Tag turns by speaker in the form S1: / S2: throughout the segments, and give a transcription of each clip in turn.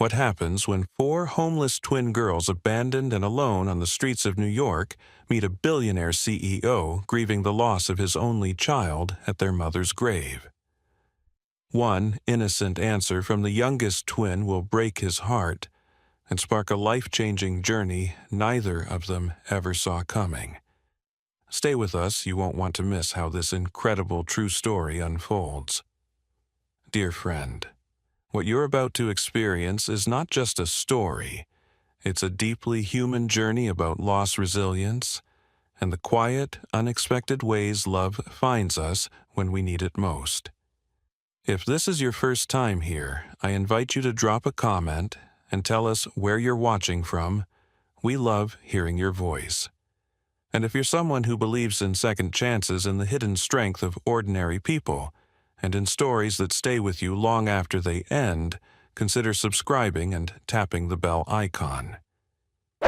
S1: What happens when four homeless twin girls abandoned and alone on the streets of New York meet a billionaire CEO grieving the loss of his only child at their mother's grave? One innocent answer from the youngest twin will break his heart and spark a life-changing journey neither of them ever saw coming. Stay with us, you won't want to miss how this incredible true story unfolds. Dear friend, what you're about to experience is not just a story. It's a deeply human journey about loss resilience and the quiet, unexpected ways love finds us when we need it most. If this is your first time here, I invite you to drop a comment and tell us where you're watching from. We love hearing your voice. And if you're someone who believes in second chances and the hidden strength of ordinary people, and in stories that stay with you long after they end, consider subscribing and tapping the bell icon.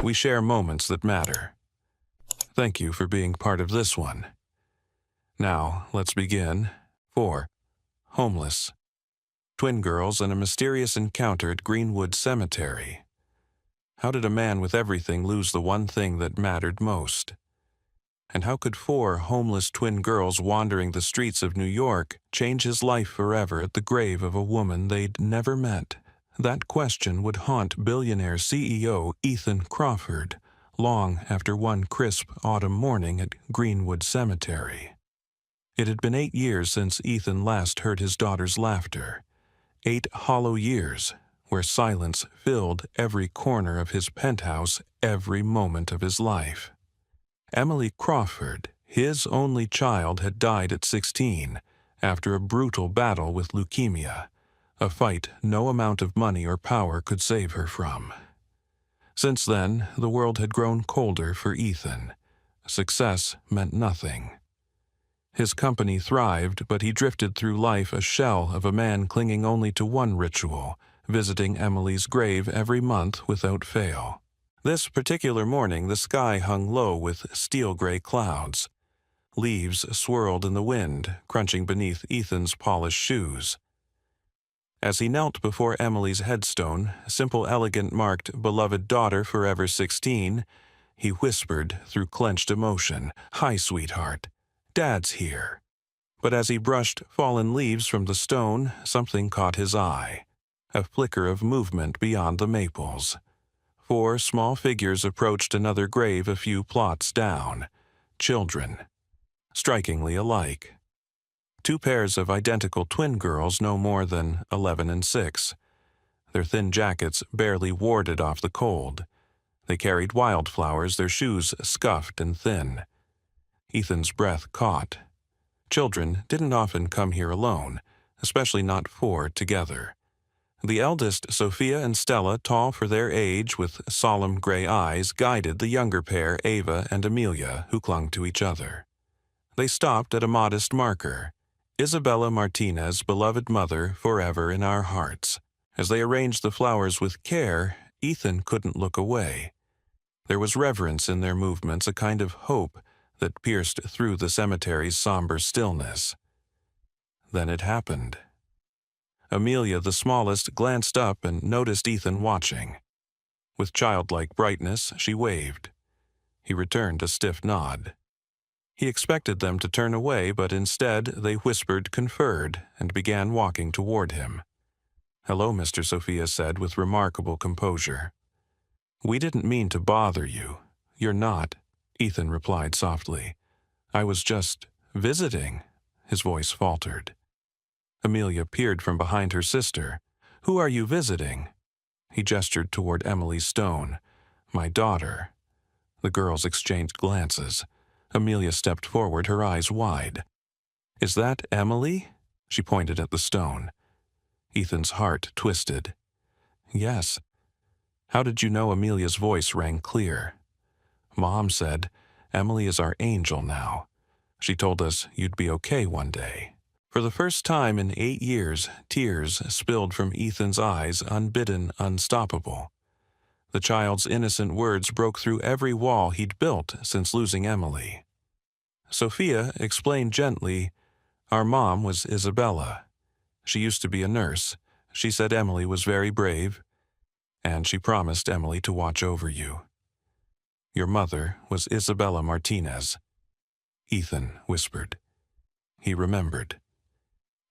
S1: We share moments that matter. Thank you for being part of this one. Now, let's begin. 4. Homeless. Twin girls and a mysterious encounter at Greenwood Cemetery. How did a man with everything lose the one thing that mattered most? And how could four homeless twin girls wandering the streets of New York change his life forever at the grave of a woman they'd never met? That question would haunt billionaire CEO Ethan Crawford long after one crisp autumn morning at Greenwood Cemetery. It had been 8 years since Ethan last heard his daughter's laughter. 8 hollow years where silence filled every corner of his penthouse every moment of his life. Emily Crawford, his only child, had died at 16 after a brutal battle with leukemia, a fight no amount of money or power could save her from. Since then, the world had grown colder for Ethan. Success meant nothing. His company thrived, but he drifted through life a shell of a man clinging only to one ritual, visiting Emily's grave every month without fail. This particular morning, the sky hung low with steel-gray clouds. Leaves swirled in the wind, crunching beneath Ethan's polished shoes. As he knelt before Emily's headstone, simple, elegant, marked, "Beloved daughter, forever 16," he whispered through clenched emotion, "Hi, sweetheart. Dad's here." But as he brushed fallen leaves from the stone, something caught his eye. A flicker of movement beyond the maples. 4 small figures approached another grave a few plots down. Children. Strikingly alike. 2 pairs of identical twin girls no more than 11 and 6. Their thin jackets barely warded off the cold. They carried wildflowers, their shoes scuffed and thin. Ethan's breath caught. Children didn't often come here alone, especially not 4 together. The eldest, Sophia and Stella, tall for their age with solemn gray eyes, guided the younger pair, Ava and Amelia, who clung to each other. They stopped at a modest marker, "Isabella Martinez, beloved mother, forever in our hearts." As they arranged the flowers with care, Ethan couldn't look away. There was reverence in their movements, a kind of hope that pierced through the cemetery's somber stillness. Then it happened. Amelia, the smallest, glanced up and noticed Ethan watching. With childlike brightness, she waved. He returned a stiff nod. He expected them to turn away, but instead they whispered, conferred, and began walking toward him. "Hello, Mr. Sophia said with remarkable composure. "We didn't mean to bother you. You're not," Ethan replied softly. "I was just visiting," his voice faltered. Amelia peered from behind her sister. "Who are you visiting?" He gestured toward Emily's stone. "My daughter." The girls exchanged glances. Amelia stepped forward, her eyes wide. "Is that Emily?" She pointed at the stone. Ethan's heart twisted. "Yes." "How did you know?" Amelia's voice rang clear. "Mom said, Emily is our angel now. She told us you'd be okay one day." For the first time in 8 years, tears spilled from Ethan's eyes, unbidden, unstoppable. The child's innocent words broke through every wall he'd built since losing Emily. Sophia explained gently, "Our mom was Isabella. She used to be a nurse. She said Emily was very brave. and she promised Emily to watch over you. Your mother was Isabella Martinez, Ethan whispered. He remembered.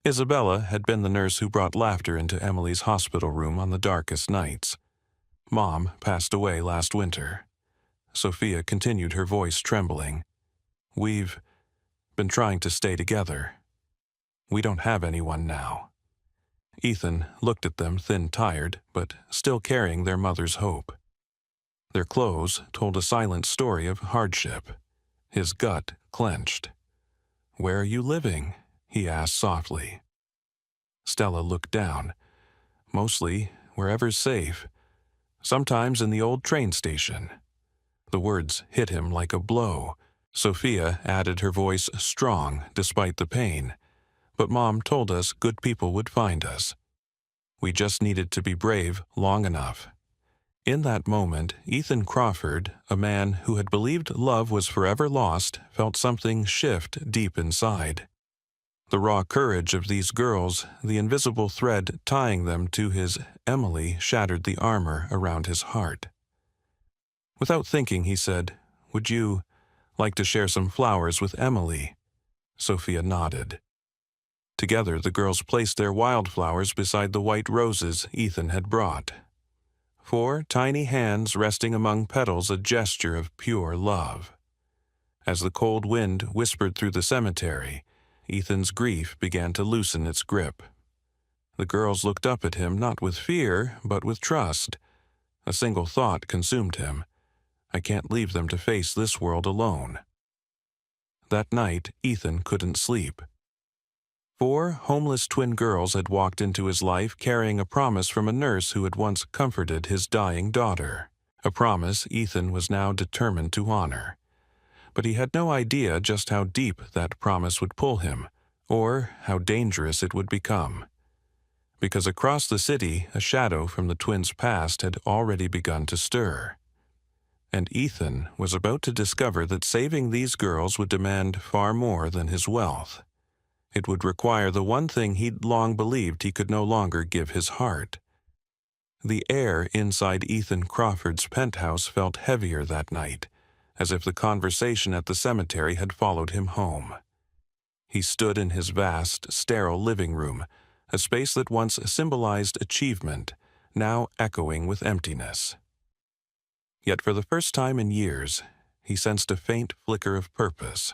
S1: Isabella had been the nurse who brought laughter into Emily's hospital room on the darkest nights. Mom passed away last winter. Sophia continued, her voice trembling. We've been trying to stay together. We don't have anyone now. Ethan looked at them, thin-tired, but still carrying their mother's hope. Their clothes told a silent story of hardship. His gut clenched. Where are you living? He asked softly. Stella looked down. Mostly wherever's safe. Sometimes in the old train station. The words hit him like a blow. Sophia added, her voice strong despite the pain. But Mom told us good people would find us. We just needed to be brave long enough. In that moment, Ethan Crawford, a man who had believed love was forever lost, felt something shift deep inside. The raw courage of these girls, the invisible thread tying them to his Emily, shattered the armor around his heart. Without thinking, he said, "Would you like to share some flowers with Emily?" Sophia nodded. Together, the girls placed their wildflowers beside the white roses Ethan had brought. 4 tiny hands resting among petals, a gesture of pure love. As the cold wind whispered through the cemetery, Ethan's grief began to loosen its grip. The girls looked up at him not with fear, but with trust. A single thought consumed him. I can't leave them to face this world alone. That night, Ethan couldn't sleep. 4 homeless twin girls had walked into his life carrying a promise from a nurse who had once comforted his dying daughter. A promise Ethan was now determined to honor. But he had no idea just how deep that promise would pull him, or how dangerous it would become. Because across the city, a shadow from the twins' past had already begun to stir. And Ethan was about to discover that saving these girls would demand far more than his wealth. It would require the one thing he'd long believed he could no longer give, his heart. The air inside Ethan Crawford's penthouse felt heavier that night, as if the conversation at the cemetery had followed him home. He stood in his vast, sterile living room, a space that once symbolized achievement, now echoing with emptiness. Yet for the first time in years, he sensed a faint flicker of purpose.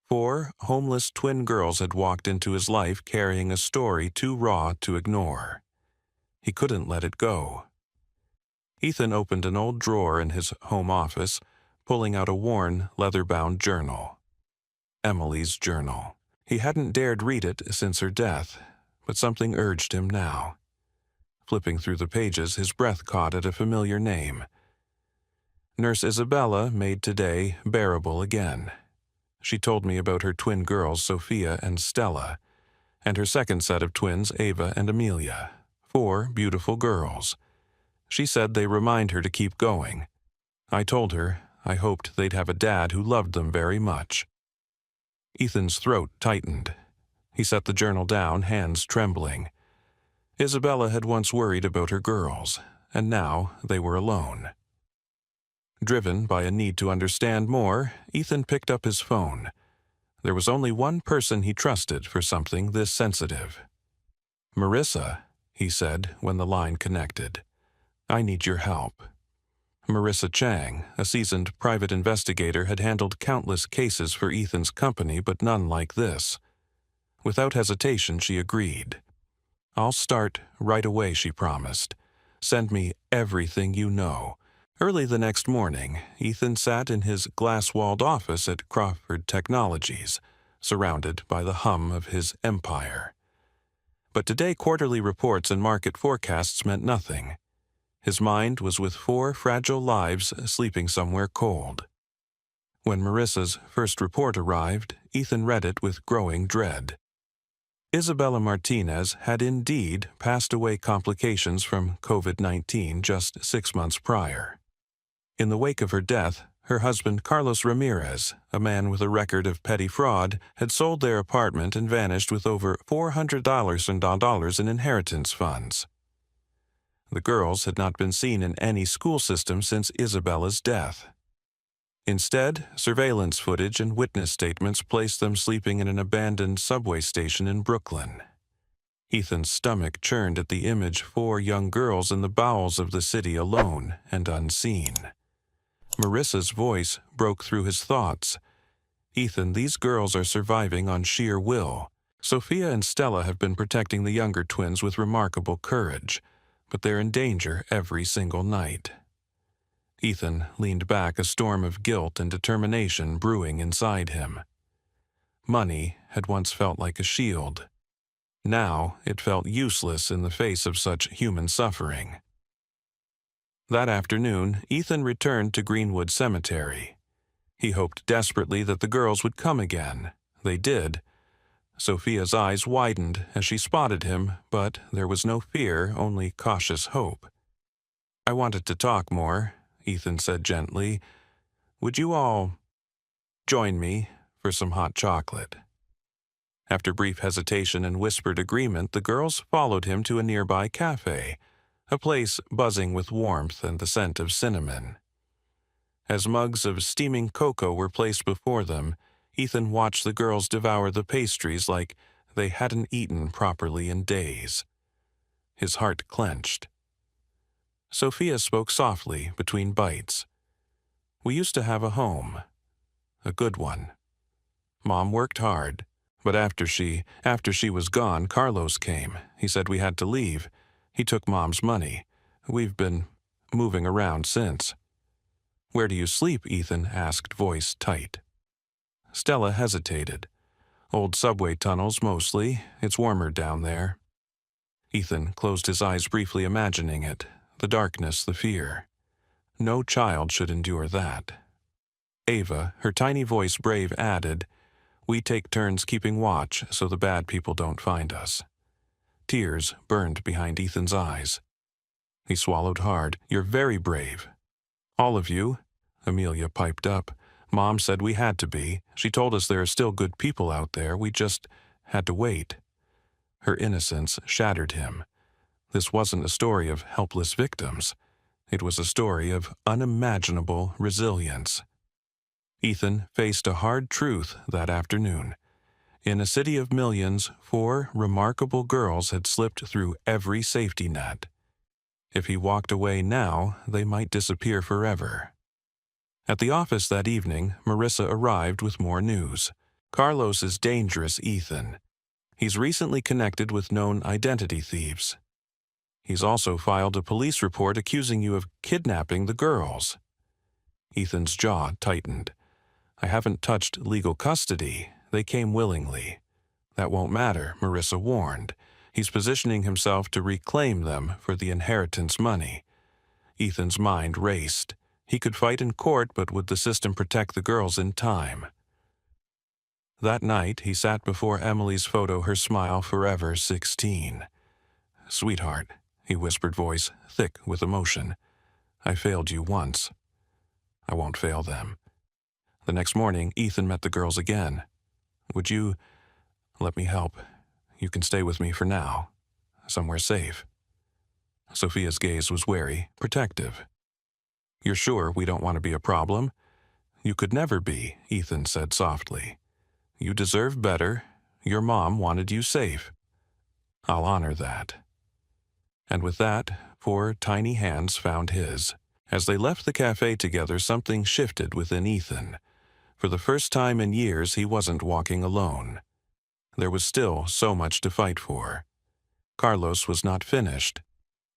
S1: 4 homeless twin girls had walked into his life carrying a story too raw to ignore. He couldn't let it go. Ethan opened an old drawer in his home office, pulling out a worn, leather-bound journal. Emily's journal. He hadn't dared read it since her death, but something urged him now. Flipping through the pages, his breath caught at a familiar name. Nurse Isabella made today bearable again. She told me about her twin girls, Sophia and Stella, and her second set of twins, Ava and Amelia, 4 beautiful girls. She said they remind her to keep going. I told her I hoped they'd have a dad who loved them very much. Ethan's throat tightened. He set the journal down, hands trembling. Isabella had once worried about her girls, and now they were alone. Driven by a need to understand more, Ethan picked up his phone. There was only one person he trusted for something this sensitive. "Marissa," he said when the line connected. "I need your help." Marissa Chang, a seasoned private investigator, had handled countless cases for Ethan's company, but none like this. Without hesitation, she agreed. "I'll start right away," she promised. "Send me everything you know." Early the next morning, Ethan sat in his glass-walled office at Crawford Technologies, surrounded by the hum of his empire. But today quarterly reports and market forecasts meant nothing. His mind was with 4 fragile lives sleeping somewhere cold. When Marissa's first report arrived, Ethan read it with growing dread. Isabella Martinez had indeed passed away complications from COVID-19 just 6 months prior. In the wake of her death, her husband Carlos Ramirez, a man with a record of petty fraud, had sold their apartment and vanished with over $400,000 in inheritance funds. The girls had not been seen in any school system since Isabella's death. Instead, surveillance footage and witness statements placed them sleeping in an abandoned subway station in Brooklyn. Ethan's stomach churned at the image of 4 young girls in the bowels of the city alone and unseen. Marissa's voice broke through his thoughts. Ethan, these girls are surviving on sheer will. Sophia and Stella have been protecting the younger twins with remarkable courage, but they're in danger every single night. Ethan leaned back, a storm of guilt and determination brewing inside him. Money had once felt like a shield. Now it felt useless in the face of such human suffering. That afternoon, Ethan returned to Greenwood Cemetery. He hoped desperately that the girls would come again. They did. Sophia's eyes widened as she spotted him, but there was no fear, only cautious hope. "I wanted to talk more," Ethan said gently. "Would you all join me for some hot chocolate?" After brief hesitation and whispered agreement, the girls followed him to a nearby cafe, a place buzzing with warmth and the scent of cinnamon. As mugs of steaming cocoa were placed before them, Ethan watched the girls devour the pastries like they hadn't eaten properly in days. His heart clenched. Sophia spoke softly between bites. "We used to have a home. A good one. Mom worked hard, but after she was gone, Carlos came. He said we had to leave. He took Mom's money. We've been moving around since." "Where do you sleep?" Ethan asked, voice tight. Stella hesitated. "Old subway tunnels, mostly. It's warmer down there." Ethan closed his eyes briefly, imagining it. The darkness, the fear. No child should endure that. Ava, her tiny voice brave, added, "We take turns keeping watch so the bad people don't find us." Tears burned behind Ethan's eyes. He swallowed hard. "You're very brave." "All of you," Amelia piped up. "Mom said we had to be. She told us there are still good people out there. We just had to wait." Her innocence shattered him. This wasn't a story of helpless victims. It was a story of unimaginable resilience. Ethan faced a hard truth that afternoon. In a city of millions, 4 remarkable girls had slipped through every safety net. If he walked away now, they might disappear forever. At the office that evening, Marissa arrived with more news. "Carlos is dangerous, Ethan. He's recently connected with known identity thieves. He's also filed a police report accusing you of kidnapping the girls." Ethan's jaw tightened. "I haven't touched legal custody. They came willingly." "That won't matter," Marissa warned. "He's positioning himself to reclaim them for the inheritance money." Ethan's mind raced. He could fight in court, but would the system protect the girls in time? That night, he sat before Emily's photo, her smile forever 16. "Sweetheart," he whispered, voice thick with emotion, "I failed you once. I won't fail them." The next morning, Ethan met the girls again. "Would you let me help? You can stay with me for now. Somewhere safe." Sophia's gaze was wary, protective. "You're sure we don't want to be a problem?" "You could never be," Ethan said softly. "You deserve better. Your mom wanted you safe." "I'll honor that." And with that, 4 tiny hands found his. As they left the cafe together, something shifted within Ethan. For the first time in years, he wasn't walking alone. There was still so much to fight for. Carlos was not finished.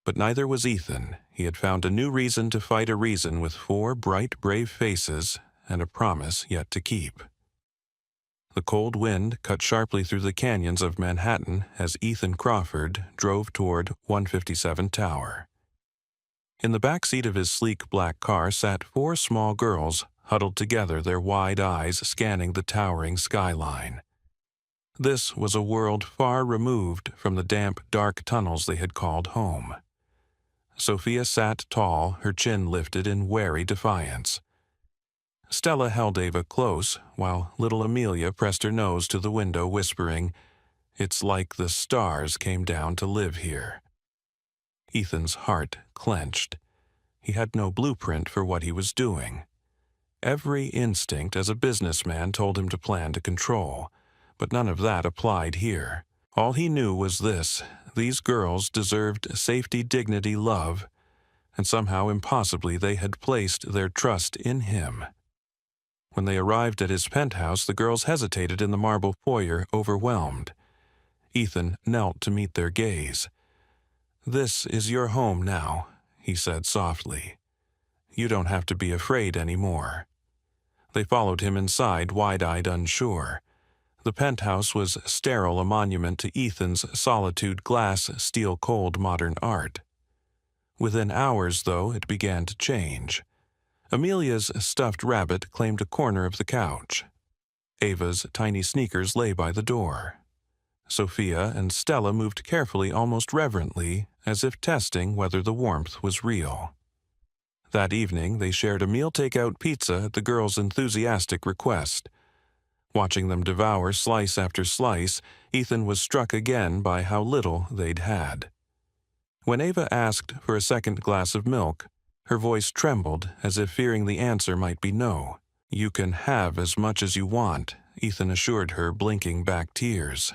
S1: But neither was Ethan. He had found a new reason to fight a reason with 4 bright, brave faces and a promise yet to keep. The cold wind cut sharply through the canyons of Manhattan as Ethan Crawford drove toward 157 Tower. In the back seat of his sleek black car sat 4 small girls, huddled together, their wide eyes scanning the towering skyline. This was a world far removed from the damp, dark tunnels they had called home. Sophia sat tall, her chin lifted in wary defiance. Stella held Ava close, while little Amelia pressed her nose to the window, whispering, "It's like the stars came down to live here." Ethan's heart clenched. He had no blueprint for what he was doing. Every instinct as a businessman told him to plan to control, but none of that applied here. All he knew was this: these girls deserved safety, dignity, love, and somehow impossibly they had placed their trust in him. When they arrived at his penthouse, the girls hesitated in the marble foyer, overwhelmed. Ethan knelt to meet their gaze. "This is your home now," he said softly. "You don't have to be afraid anymore." They followed him inside, wide-eyed, unsure. The penthouse was sterile, a monument to Ethan's solitude, glass, steel-cold modern art. Within hours, though, it began to change. Amelia's stuffed rabbit claimed a corner of the couch. Ava's tiny sneakers lay by the door. Sophia and Stella moved carefully, almost reverently, as if testing whether the warmth was real. That evening, they shared a meal takeout pizza at the girls' enthusiastic request. Watching them devour slice after slice, Ethan was struck again by how little they'd had. When Ava asked for a second glass of milk, her voice trembled as if fearing the answer might be no. "You can have as much as you want," Ethan assured her, blinking back tears.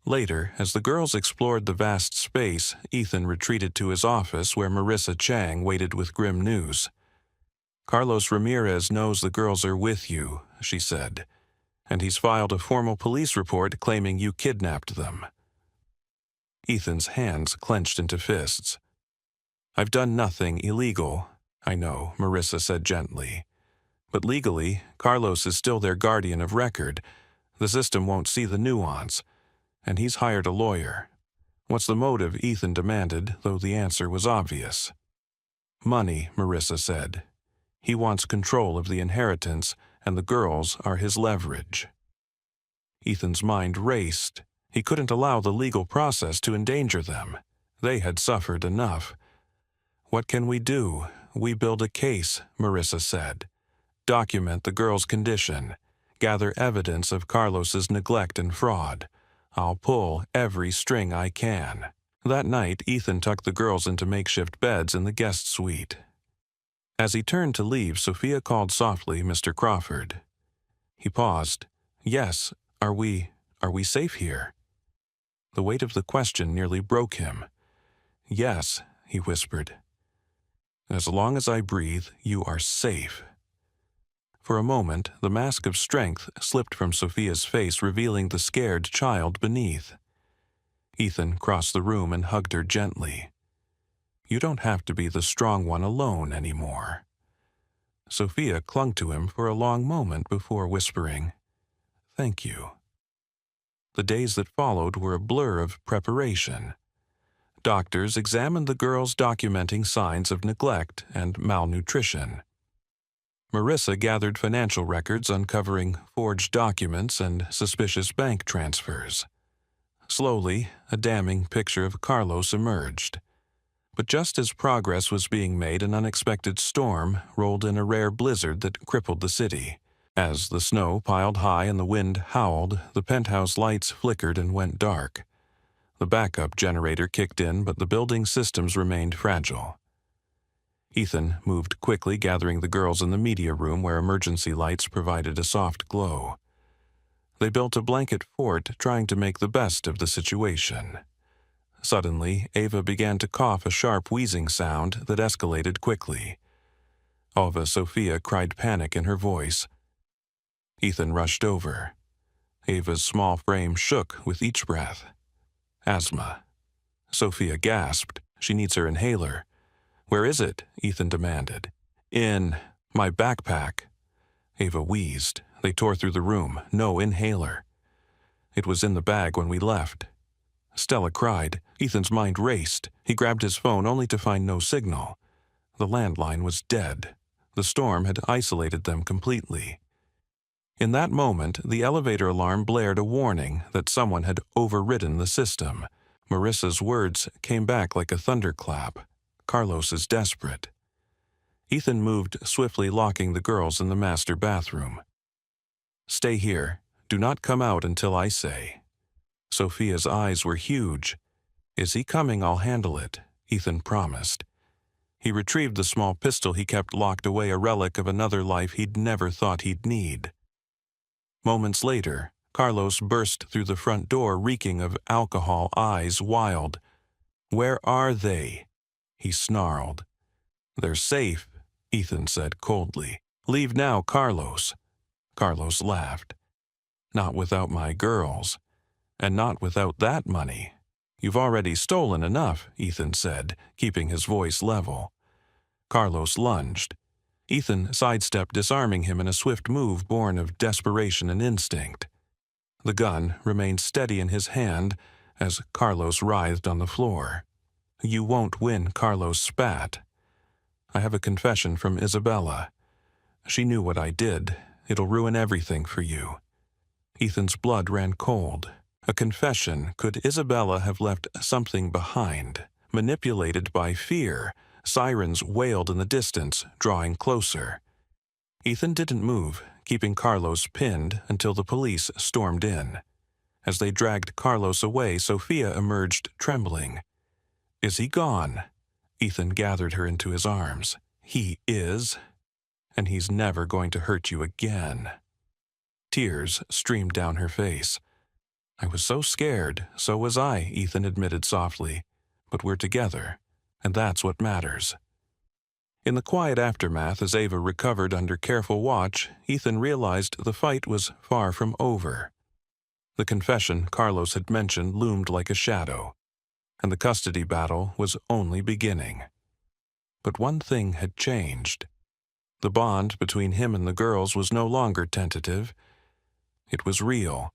S1: Later, as the girls explored the vast space, Ethan retreated to his office where Marissa Chang waited with grim news. "Carlos Ramirez knows the girls are with you," she said, "and he's filed a formal police report claiming you kidnapped them." Ethan's hands clenched into fists. "I've done nothing illegal, I know," Marissa said gently. "But legally, Carlos is still their guardian of record. The system won't see the nuance. And he's hired a lawyer." "What's the motive?" Ethan demanded, though the answer was obvious. "Money," Marissa said. "He wants control of the inheritance, and the girls are his leverage." Ethan's mind raced. He couldn't allow the legal process to endanger them. They had suffered enough. "What can we do?" "We build a case," Marissa said. "Document the girls' condition. Gather evidence of Carlos's neglect and fraud. I'll pull every string I can." That night, Ethan tucked the girls into makeshift beds in the guest suite. As he turned to leave, Sophia called softly, "Mr. Crawford." He paused. "Yes, are we safe here?" The weight of the question nearly broke him. "Yes," he whispered. "As long as I breathe, you are safe." For a moment, the mask of strength slipped from Sophia's face, revealing the scared child beneath. Ethan crossed the room and hugged her gently. "You don't have to be the strong one alone anymore." Sophia clung to him for a long moment before whispering, "Thank you." The days that followed were a blur of preparation. Doctors examined the girls, documenting signs of neglect and malnutrition. Marissa gathered financial records, uncovering forged documents and suspicious bank transfers. Slowly, a damning picture of Carlos emerged. But just as progress was being made, an unexpected storm rolled in, a rare blizzard that crippled the city. As the snow piled high and the wind howled, the penthouse lights flickered and went dark. The backup generator kicked in, but the building's systems remained fragile. Ethan moved quickly, gathering the girls in the media room where emergency lights provided a soft glow. They built a blanket fort, trying to make the best of the situation. Suddenly, Ava began to cough, a sharp wheezing sound that escalated quickly. Ava Sophia cried panic in her voice. Ethan rushed over. Ava's small frame shook with each breath. "Asthma." Sophia gasped. "She needs her inhaler." "Where is it?" Ethan demanded. "In my backpack." Ava wheezed. They tore through the room. No inhaler. "It was in the bag when we left." Stella cried. Ethan's mind raced. He grabbed his phone only to find no signal. The landline was dead. The storm had isolated them completely. In that moment, the elevator alarm blared, a warning that someone had overridden the system. Marissa's words came back like a thunderclap. "Carlos is desperate." Ethan moved swiftly, locking the girls in the master bathroom. "Stay here. Do not come out until I say." Sophia's eyes were huge. "Is he coming? I'll handle it," Ethan promised. He retrieved the small pistol he kept locked away, a relic of another life he'd never thought he'd need. Moments later, Carlos burst through the front door, reeking of alcohol, eyes wild. "Where are they?" he snarled. "They're safe," Ethan said coldly. "Leave now, Carlos." Carlos laughed. "Not without my girls. And not without that money." "You've already stolen enough," Ethan said, keeping his voice level. Carlos lunged. Ethan sidestepped, disarming him in a swift move born of desperation and instinct. The gun remained steady in his hand as Carlos writhed on the floor. "You won't win," Carlos spat. "I have a confession from Isabella. She knew what I did. It'll ruin everything for you." Ethan's blood ran cold. A confession. Could Isabella have left something behind? Manipulated by fear, sirens wailed in the distance, drawing closer. Ethan didn't move, keeping Carlos pinned until the police stormed in. As they dragged Carlos away, Sophia emerged trembling. "Is he gone?" Ethan gathered her into his arms. "He is. And he's never going to hurt you again." Tears streamed down her face. "I was so scared." "So was I," Ethan admitted softly. "But we're together, and that's what matters." In the quiet aftermath, as Ava recovered under careful watch, Ethan realized the fight was far from over. The confession Carlos had mentioned loomed like a shadow, and the custody battle was only beginning. But one thing had changed. The bond between him and the girls was no longer tentative. It was real.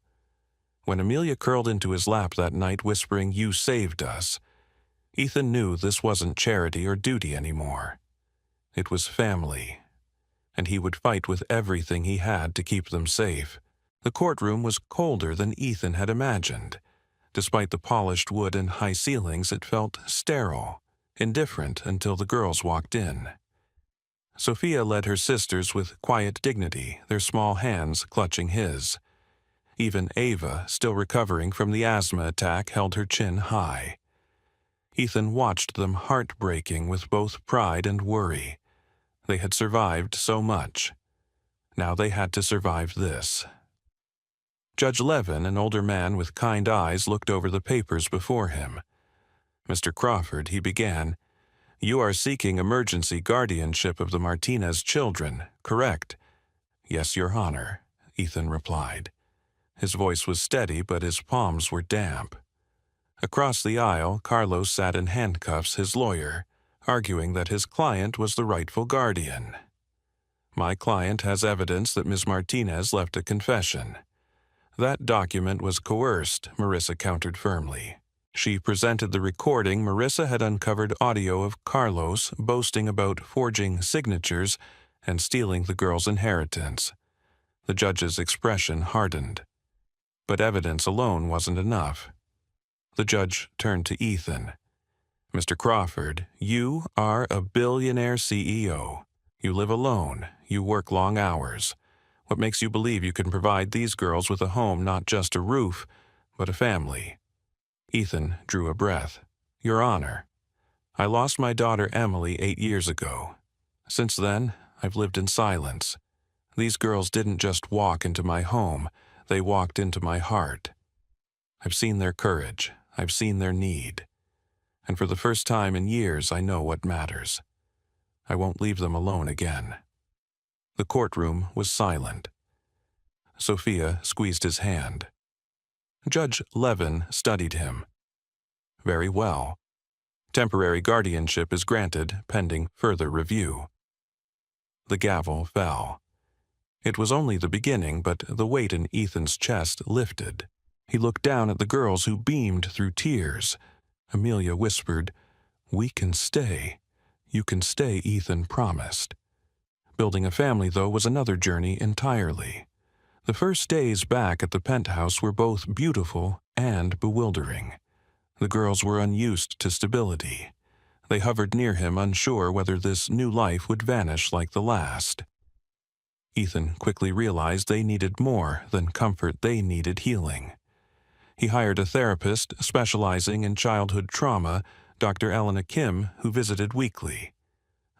S1: When Amelia curled into his lap that night whispering, "You saved us," Ethan knew this wasn't charity or duty anymore. It was family, and he would fight with everything he had to keep them safe. The courtroom was colder than Ethan had imagined. Despite the polished wood and high ceilings, it felt sterile, indifferent until the girls walked in. Sophia led her sisters with quiet dignity, their small hands clutching his. Even Ava, still recovering from the asthma attack, held her chin high. Ethan watched them, heartbreaking with both pride and worry. They had survived so much. Now they had to survive this. Judge Levin, an older man with kind eyes, looked over the papers before him. "Mr. Crawford," he began, "you are seeking emergency guardianship of the Martinez children, correct?" "Yes, Your Honor," Ethan replied. His voice was steady, but his palms were damp. Across the aisle, Carlos sat in handcuffs, his lawyer, arguing that his client was the rightful guardian. "My client has evidence that Ms. Martinez left a confession." "That document was coerced," Marissa countered firmly. She presented the recording. Marissa had uncovered audio of Carlos boasting about forging signatures and stealing the girl's inheritance. The judge's expression hardened. But evidence alone wasn't enough. The judge turned to Ethan. "Mr. Crawford, you are a billionaire CEO. You live alone. You work long hours. What makes you believe you can provide these girls with a home, not just a roof, but a family?" Ethan drew a breath. "Your Honor, I lost my daughter Emily 8 years ago. Since then, I've lived in silence. These girls didn't just walk into my home. They walked into my heart. I've seen their courage. I've seen their need. And for the first time in years, I know what matters. I won't leave them alone again." The courtroom was silent. Sophia squeezed his hand. Judge Levin studied him. "Very well. Temporary guardianship is granted pending further review." The gavel fell. It was only the beginning, but the weight in Ethan's chest lifted. He looked down at the girls who beamed through tears. Amelia whispered, "We can stay." "You can stay," Ethan promised. Building a family, though, was another journey entirely. The first days back at the penthouse were both beautiful and bewildering. The girls were unused to stability. They hovered near him, unsure whether this new life would vanish like the last. Ethan quickly realized they needed more than comfort. They needed healing. He hired a therapist specializing in childhood trauma, Dr. Elena Kim, who visited weekly.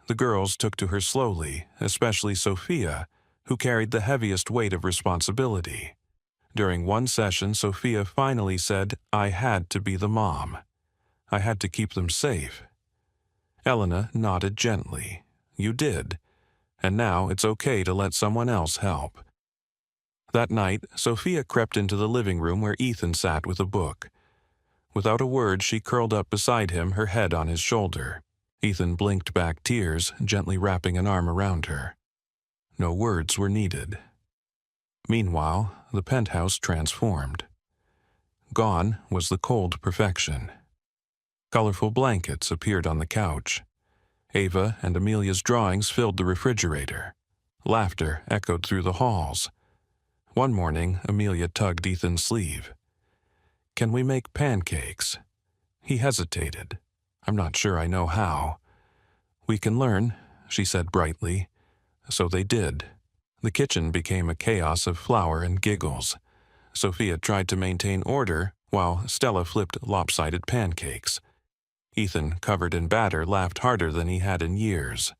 S1: The girls took to her slowly, especially Sophia, who carried the heaviest weight of responsibility. During one session, Sophia finally said, "I had to be the mom. I had to keep them safe." Elena nodded gently. "You did. And now it's okay to let someone else help." That night, Sophia crept into the living room where Ethan sat with a book. Without a word, she curled up beside him, her head on his shoulder. Ethan blinked back tears, gently wrapping an arm around her. No words were needed. Meanwhile, the penthouse transformed. Gone was the cold perfection. Colorful blankets appeared on the couch. Ava and Amelia's drawings filled the refrigerator. Laughter echoed through the halls. One morning, Amelia tugged Ethan's sleeve. "Can we make pancakes?" He hesitated. "I'm not sure I know how." "We can learn," she said brightly. So they did. The kitchen became a chaos of flour and giggles. Sophia tried to maintain order, while Stella flipped lopsided pancakes. Ethan, covered in batter, laughed harder than he had in years.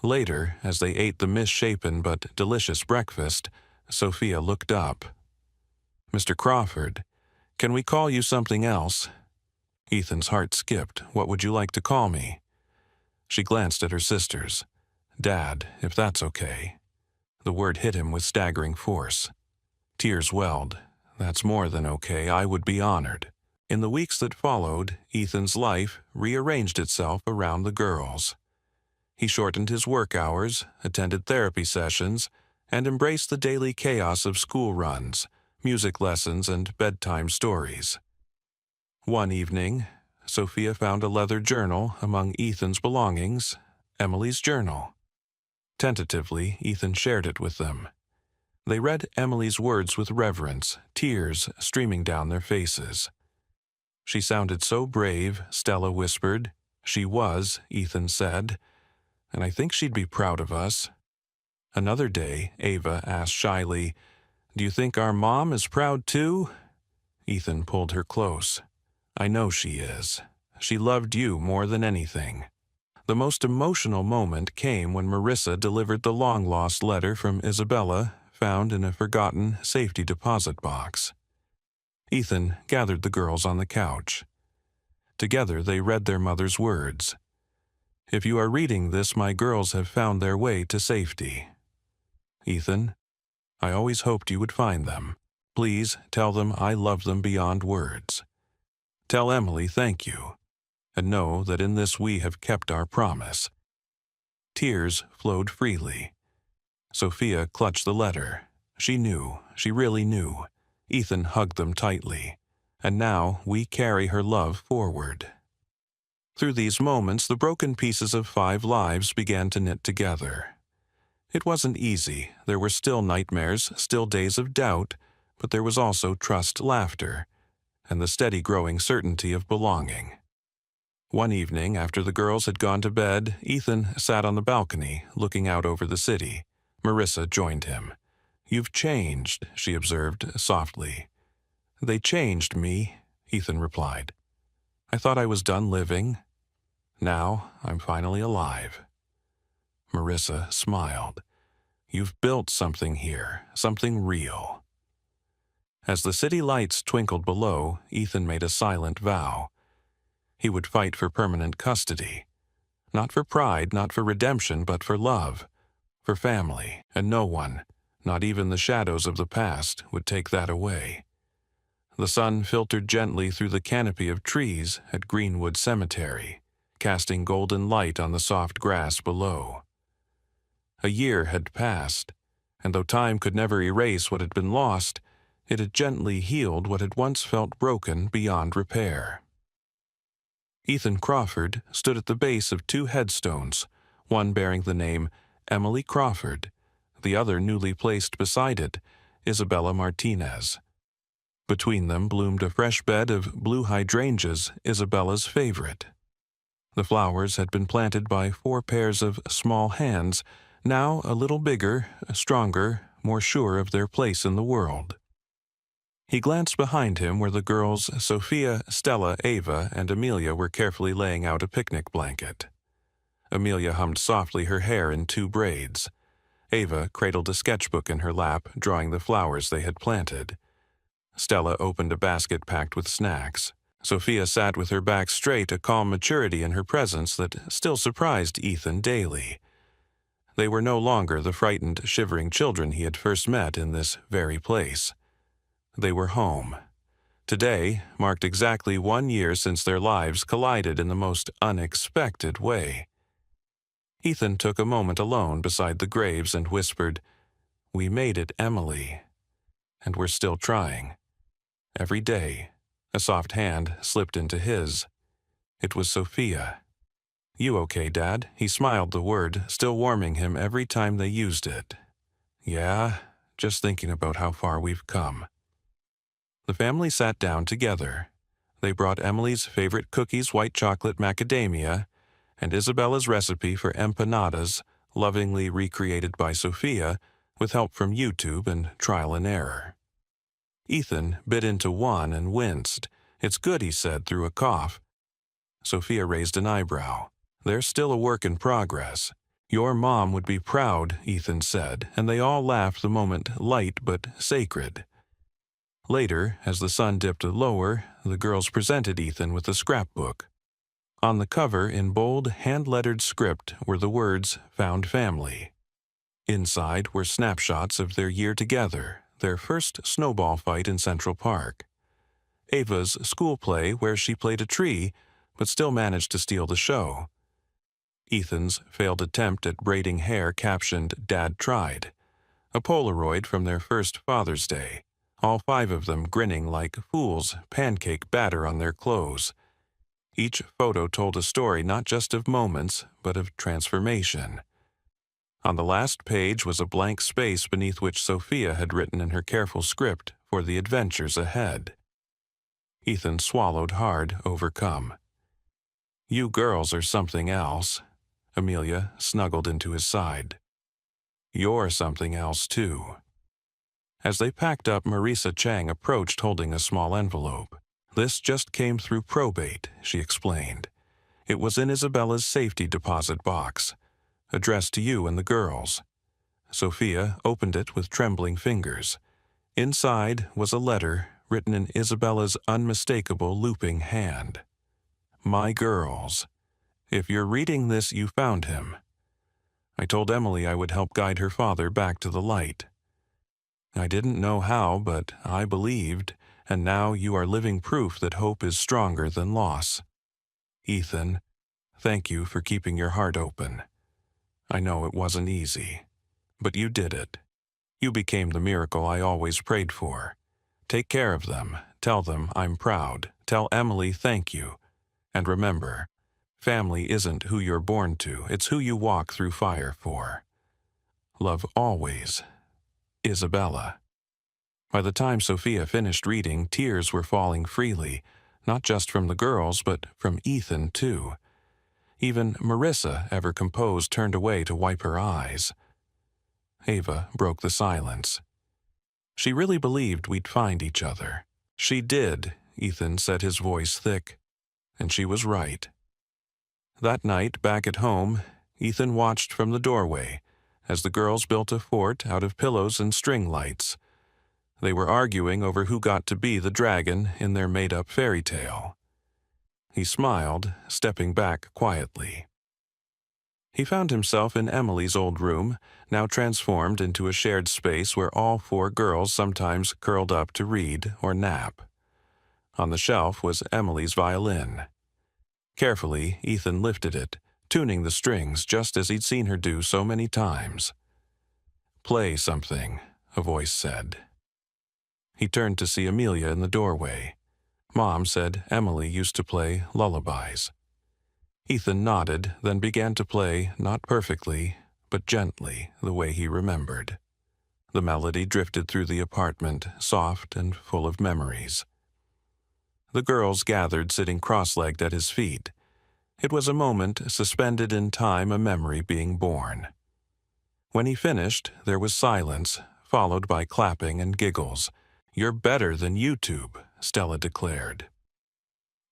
S1: Later, as they ate the misshapen but delicious breakfast, Sophia looked up. "Mr. Crawford, can we call you something else?" Ethan's heart skipped. "What would you like to call me?" She glanced at her sisters. "Dad, if that's okay." The word hit him with staggering force. Tears welled. "That's more than okay. I would be honored." In the weeks that followed, Ethan's life rearranged itself around the girls. He shortened his work hours, attended therapy sessions, and embraced the daily chaos of school runs, music lessons, and bedtime stories. One evening, Sophia found a leather journal among Ethan's belongings, Emily's journal. Tentatively, Ethan shared it with them. They read Emily's words with reverence, tears streaming down their faces. "She sounded so brave," Stella whispered. "She was," Ethan said. "And I think she'd be proud of us." Another day, Ava asked shyly, "Do you think our mom is proud too?" Ethan pulled her close. "I know she is. She loved you more than anything." The most emotional moment came when Marissa delivered the long-lost letter from Isabella, found in a forgotten safety deposit box. Ethan gathered the girls on the couch. Together they read their mother's words. "If you are reading this, my girls have found their way to safety. Ethan, I always hoped you would find them. Please tell them I love them beyond words. Tell Emily thank you, and know that in this we have kept our promise." Tears flowed freely. Sophia clutched the letter. She knew, she really knew. Ethan hugged them tightly. And now we carry her love forward. Through these moments, the broken pieces of 5 lives began to knit together. It wasn't easy. There were still nightmares, still days of doubt, but there was also trust, laughter, and the steady growing certainty of belonging. One evening, after the girls had gone to bed, Ethan sat on the balcony, looking out over the city. Marissa joined him. "You've changed," she observed softly. "They changed me," Ethan replied. "I thought I was done living. Now I'm finally alive." Marissa smiled. "You've built something here, something real." As the city lights twinkled below, Ethan made a silent vow. He would fight for permanent custody. Not for pride, not for redemption, but for love, for family, and no one, not even the shadows of the past, would take that away. The sun filtered gently through the canopy of trees at Greenwood Cemetery, casting golden light on the soft grass below. A year had passed, and though time could never erase what had been lost, it had gently healed what had once felt broken beyond repair. Ethan Crawford stood at the base of 2 headstones, one bearing the name Emily Crawford, the other newly placed beside it, Isabella Martinez. Between them bloomed a fresh bed of blue hydrangeas, Isabella's favorite. The flowers had been planted by 4 pairs of small hands, now a little bigger, stronger, more sure of their place in the world. He glanced behind him where the girls Sophia, Stella, Ava, and Amelia were carefully laying out a picnic blanket. Amelia hummed softly, her hair in 2 braids. Ava cradled a sketchbook in her lap, drawing the flowers they had planted. Stella opened a basket packed with snacks. Sophia sat with her back straight, a calm maturity in her presence that still surprised Ethan daily. They were no longer the frightened, shivering children he had first met in this very place. They were home. Today marked exactly 1 year since their lives collided in the most unexpected way. Ethan took a moment alone beside the graves and whispered, "We made it, Emily. And we're still trying." Every day, a soft hand slipped into his. It was Sophia. "You okay, Dad?" He smiled, the word still warming him every time they used it. "Yeah, just thinking about how far we've come." The family sat down together. They brought Emily's favorite cookies, white chocolate macadamia, and Isabella's recipe for empanadas, lovingly recreated by Sophia with help from YouTube and trial and error. Ethan bit into one and winced. "It's good," he said through a cough. Sophia raised an eyebrow. "There's still a work in progress." "Your mom would be proud," Ethan said, and they all laughed, the moment light but sacred. Later, as the sun dipped lower, the girls presented Ethan with a scrapbook. On the cover, in bold, hand-lettered script, were the words, "Found Family." Inside were snapshots of their year together, their first snowball fight in Central Park, Ava's school play where she played a tree but still managed to steal the show, Ethan's failed attempt at braiding hair captioned "Dad Tried," a Polaroid from their first Father's Day, all 5 of them grinning like fools, pancake batter on their clothes. Each photo told a story not just of moments, but of transformation. On the last page was a blank space beneath which Sophia had written in her careful script for the adventures ahead. Ethan swallowed hard, overcome. "You girls are something else." Amelia snuggled into his side. "You're something else, too." As they packed up, Marisa Chang approached holding a small envelope. "This just came through probate," she explained. "It was in Isabella's safety deposit box, addressed to you and the girls." Sophia opened it with trembling fingers. Inside was a letter written in Isabella's unmistakable looping hand. "My girls, if you're reading this, you found him. I told Emily I would help guide her father back to the light. I didn't know how, but I believed, and now you are living proof that hope is stronger than loss. Ethan, thank you for keeping your heart open. I know it wasn't easy, but you did it. You became the miracle I always prayed for. Take care of them. Tell them I'm proud. Tell Emily thank you. And remember, family isn't who you're born to, it's who you walk through fire for. Love always, Isabella." By the time Sophia finished reading, tears were falling freely, not just from the girls, but from Ethan, too. Even Marissa, ever composed, turned away to wipe her eyes. Ava broke the silence. "She really believed we'd find each other." "She did," Ethan said, his voice thick. "And she was right." That night, back at home, Ethan watched from the doorway as the girls built a fort out of pillows and string lights. They were arguing over who got to be the dragon in their made-up fairy tale. He smiled, stepping back quietly. He found himself in Emily's old room, now transformed into a shared space where all 4 girls sometimes curled up to read or nap. On the shelf was Emily's violin. Carefully, Ethan lifted it, tuning the strings just as he'd seen her do so many times. "Play something," a voice said. He turned to see Amelia in the doorway. Mom said Emily used to play lullabies. Ethan nodded, then began to play, not perfectly, but gently, the way he remembered. The melody drifted through the apartment, soft and full of memories. The girls gathered, sitting cross-legged at his feet. It was a moment suspended in time, a memory being born. When he finished, there was silence, followed by clapping and giggles. "You're better than YouTube," Stella declared.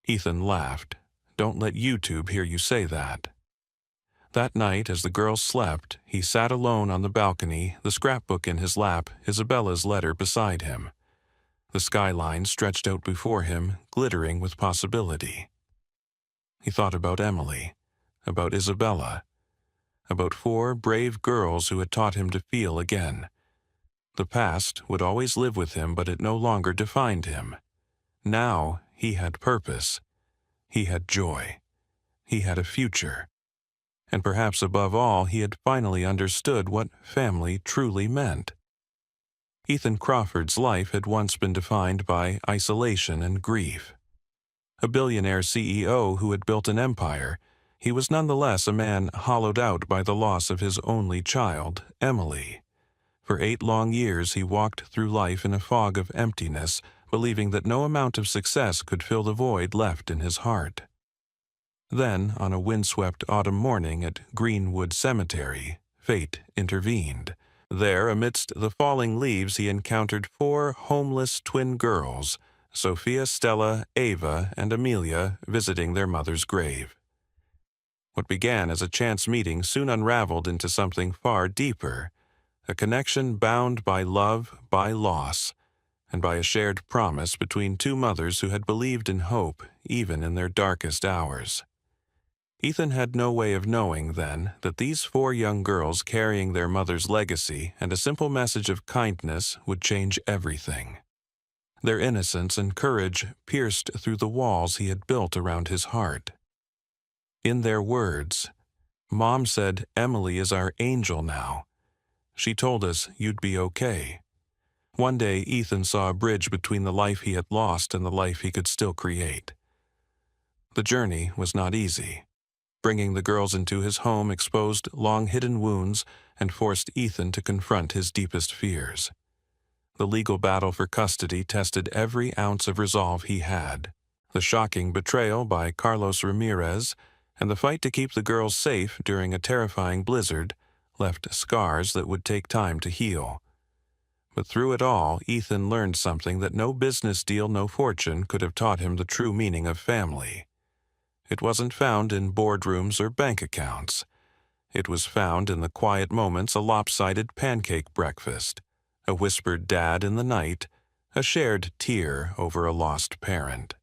S1: Ethan laughed. "Don't let YouTube hear you say that." That night, as the girls slept, he sat alone on the balcony, the scrapbook in his lap, Isabella's letter beside him. The skyline stretched out before him, glittering with possibility. He thought about Emily, about Isabella, about 4 brave girls who had taught him to feel again. The past would always live with him, but it no longer defined him. Now he had purpose. He had joy. He had a future. And perhaps above all, he had finally understood what family truly meant. Ethan Crawford's life had once been defined by isolation and grief. A billionaire CEO who had built an empire, he was nonetheless a man hollowed out by the loss of his only child, Emily. For 8 long years he walked through life in a fog of emptiness, believing that no amount of success could fill the void left in his heart. Then, on a windswept autumn morning at Greenwood Cemetery, fate intervened. There, amidst the falling leaves, he encountered 4 homeless twin girls, Sophia, Stella, Ava, and Amelia, visiting their mother's grave. What began as a chance meeting soon unraveled into something far deeper, a connection bound by love, by loss, and by a shared promise between 2 mothers who had believed in hope, even in their darkest hours. Ethan had no way of knowing then that these 4 young girls carrying their mother's legacy and a simple message of kindness would change everything. Their innocence and courage pierced through the walls he had built around his heart. In their words, "Mom said Emily is our angel now. She told us you'd be okay." One day Ethan saw a bridge between the life he had lost and the life he could still create. The journey was not easy. Bringing the girls into his home exposed long-hidden wounds and forced Ethan to confront his deepest fears. The legal battle for custody tested every ounce of resolve he had. The shocking betrayal by Carlos Ramirez and the fight to keep the girls safe during a terrifying blizzard left scars that would take time to heal. But through it all, Ethan learned something that no business deal, no fortune could have taught him: the true meaning of family. It wasn't found in boardrooms or bank accounts. It was found in the quiet moments: a lopsided pancake breakfast, a whispered dad in the night, a shared tear over a lost parent.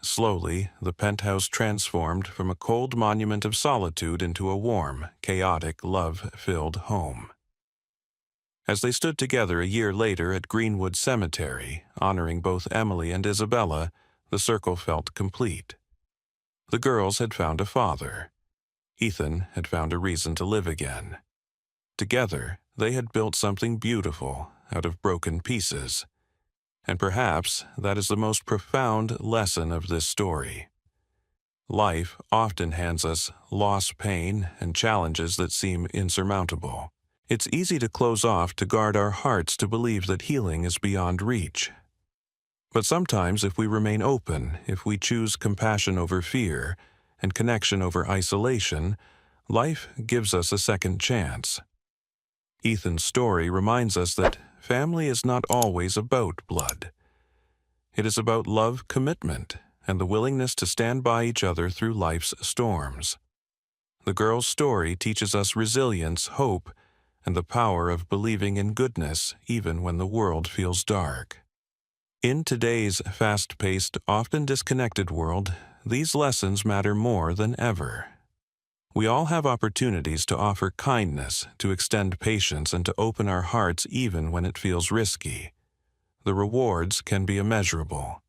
S1: Slowly, the penthouse transformed from a cold monument of solitude into a warm, chaotic, love-filled home. As they stood together a year later at Greenwood Cemetery, honoring both Emily and Isabella, the circle felt complete. The girls had found a father. Ethan had found a reason to live again. Together, they had built something beautiful out of broken pieces. And perhaps that is the most profound lesson of this story. Life often hands us loss, pain, and challenges that seem insurmountable. It's easy to close off, to guard our hearts, to believe that healing is beyond reach. But sometimes, if we remain open, if we choose compassion over fear and connection over isolation, life gives us a second chance. Ethan's story reminds us that family is not always about blood. It is about love, commitment, and the willingness to stand by each other through life's storms. The girl's story teaches us resilience, hope, and the power of believing in goodness even when the world feels dark. In today's fast-paced, often disconnected world, these lessons matter more than ever. We all have opportunities to offer kindness, to extend patience, and to open our hearts even when it feels risky. The rewards can be immeasurable.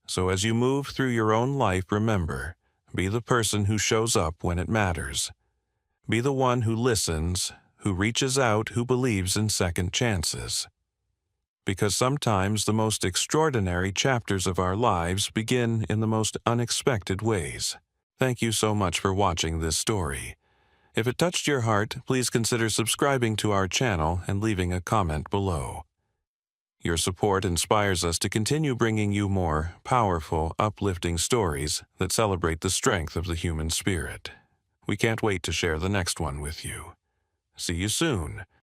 S1: So as you move through your own life, remember, be the person who shows up when it matters. Be the one who listens, who reaches out, who believes in second chances. Because sometimes the most extraordinary chapters of our lives begin in the most unexpected ways. Thank you so much for watching this story. If it touched your heart, please consider subscribing to our channel and leaving a comment below. Your support inspires us to continue bringing you more powerful, uplifting stories that celebrate the strength of the human spirit. We can't wait to share the next one with you. See you soon.